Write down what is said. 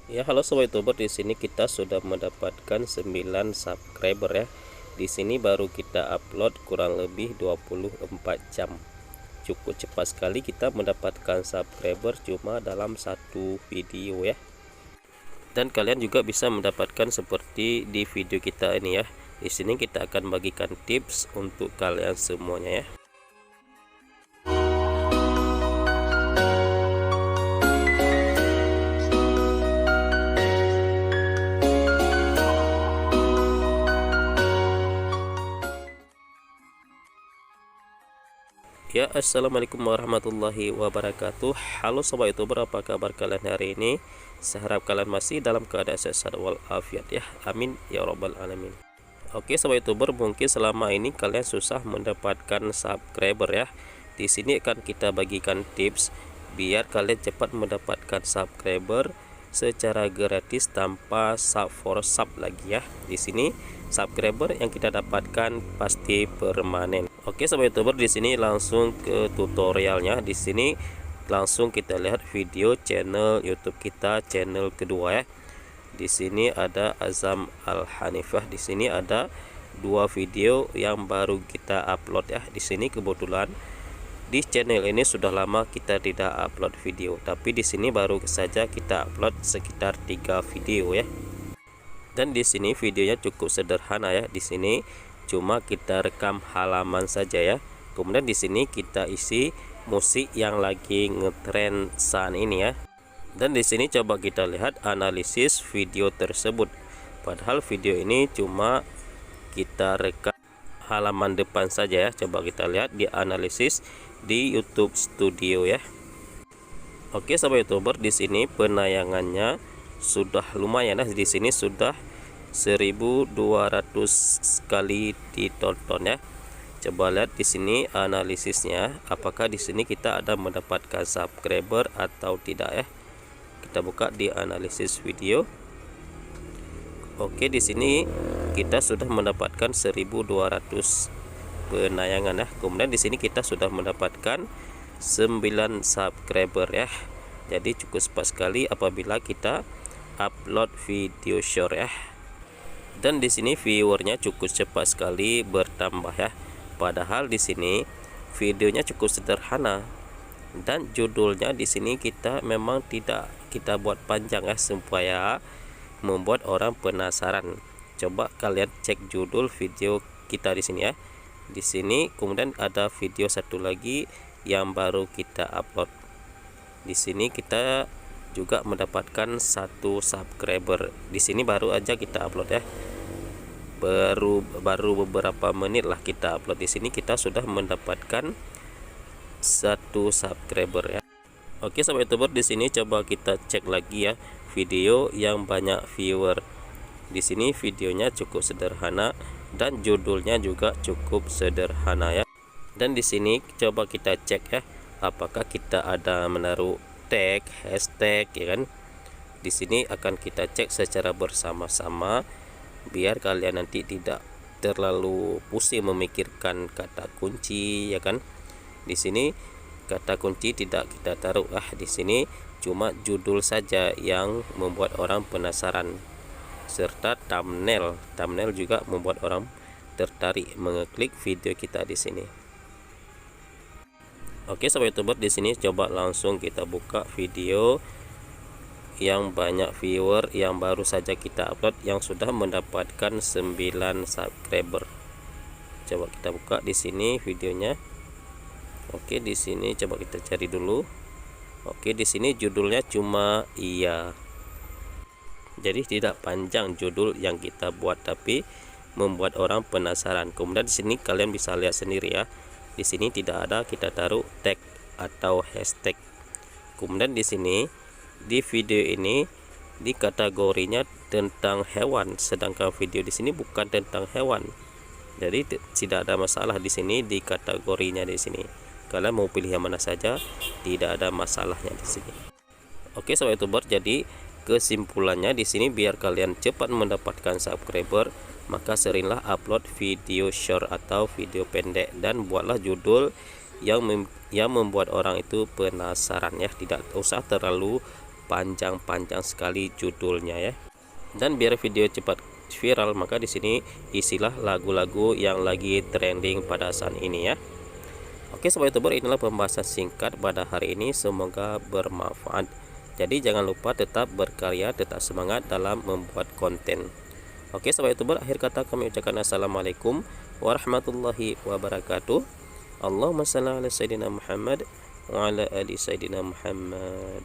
Ya, halo sobat YouTuber, di sini kita sudah mendapatkan 9 subscriber ya. Di sini baru kita upload kurang lebih 24 jam. Cukup cepat sekali kita mendapatkan subscriber cuma dalam satu video ya. Dan kalian juga bisa mendapatkan seperti di video kita ini ya. Di sini kita akan bagikan tips untuk kalian semuanya ya. Ya, assalamualaikum warahmatullahi wabarakatuh. Halo sobat YouTuber, apa kabar kalian hari ini? Saya harap kalian masih dalam keadaan sehat walafiat ya. Amin ya robbal alamin. Oke sobat YouTuber, mungkin selama ini kalian susah mendapatkan subscriber ya. Di sini akan kita bagikan tips biar kalian cepat mendapatkan subscriber secara gratis tanpa sub for sub lagi ya. Di sini subscriber yang kita dapatkan pasti permanen. Oke sobat YouTuber, di sini langsung ke tutorialnya. Di sini langsung kita lihat video channel YouTube kita, channel kedua ya. Di sini ada Azam Al Hanifah. Di sini ada dua video yang baru kita upload ya. Di sini kebetulan di channel ini sudah lama kita tidak upload video, tapi di sini baru saja kita upload sekitar 3 video ya. Dan di sini videonya cukup sederhana ya. Di sini cuma kita rekam halaman saja ya. Kemudian di sini kita isi musik yang lagi ngetrend saat ini ya. Dan di sini coba kita lihat analisis video tersebut. Padahal video ini cuma kita rekam halaman depan saja ya. Coba kita lihat di analisis di YouTube Studio ya. Oke sobat YouTuber, di sini penayangannya sudah lumayan ya. Di sini sudah 1200 kali ditonton ya. Coba lihat di sini analisisnya, apakah di sini kita ada mendapatkan subscriber atau tidak ya. Kita buka di analisis video. Oke, di sini kita sudah mendapatkan 1200 penayangan ya. Kemudian di sini kita sudah mendapatkan 9 subscriber ya. Jadi cukup cepat sekali apabila kita upload video short ya. Dan di sini viewernya cukup cepat sekali bertambah ya. Padahal di sini videonya cukup sederhana. Dan judulnya di sini kita memang tidak kita buat panjang ya, supaya membuat orang penasaran. Coba kalian cek judul video kita di sini ya. Di sini kemudian ada video satu lagi yang baru kita upload. Di sini kita juga mendapatkan 1 subscriber. Di sini baru aja kita upload ya. Baru beberapa menit lah kita upload. Di sini kita sudah mendapatkan 1 subscriber ya. Oke sobat YouTuber, di sini coba kita cek lagi ya video yang banyak viewer. Di sini videonya cukup sederhana dan judulnya juga cukup sederhana ya. Dan di sini coba kita cek ya, apakah kita ada menaruh tag, hashtag ya kan. Di sini akan kita cek secara bersama-sama biar kalian nanti tidak terlalu pusing memikirkan kata kunci ya kan. Di sini kata kunci tidak kita taruh di sini cuma judul saja yang membuat orang penasaran, serta thumbnail juga membuat orang tertarik mengeklik video kita di sini. Oke sobat YouTuber, di sini coba langsung kita buka video yang banyak viewer yang baru saja kita upload yang sudah mendapatkan 9 subscriber. Coba kita buka di sini videonya. Oke, di sini coba kita cari dulu. Oke, di sini judulnya cuma iya. Jadi tidak panjang judul yang kita buat, tapi membuat orang penasaran. Kemudian di sini kalian bisa lihat sendiri ya. Di sini tidak ada kita taruh tag atau hashtag. Kemudian di sini di video ini di kategorinya tentang hewan, sedangkan video di sini bukan tentang hewan. Jadi tidak ada masalah di sini di kategorinya di sini. Kalian mau pilih yang mana saja, tidak ada masalahnya di sini. Oke sobat YouTuber, jadi kesimpulannya di sini biar kalian cepat mendapatkan subscriber, maka seringlah upload video short atau video pendek dan buatlah judul yang membuat orang itu penasaran ya. Tidak usah terlalu panjang-panjang sekali judulnya ya. Dan biar video cepat viral, maka di sini isilah lagu-lagu yang lagi trending pada saat ini ya. Oke sobat YouTuber, inilah pembahasan singkat pada hari ini, semoga bermanfaat. Jadi jangan lupa tetap berkarya, tetap semangat dalam membuat konten. Oke sobat YouTuber, akhir kata kami ucapkan assalamualaikum warahmatullahi wabarakatuh. Allahumma shalli ala sayyidina Muhammad wa ala ali sayyidina Muhammad.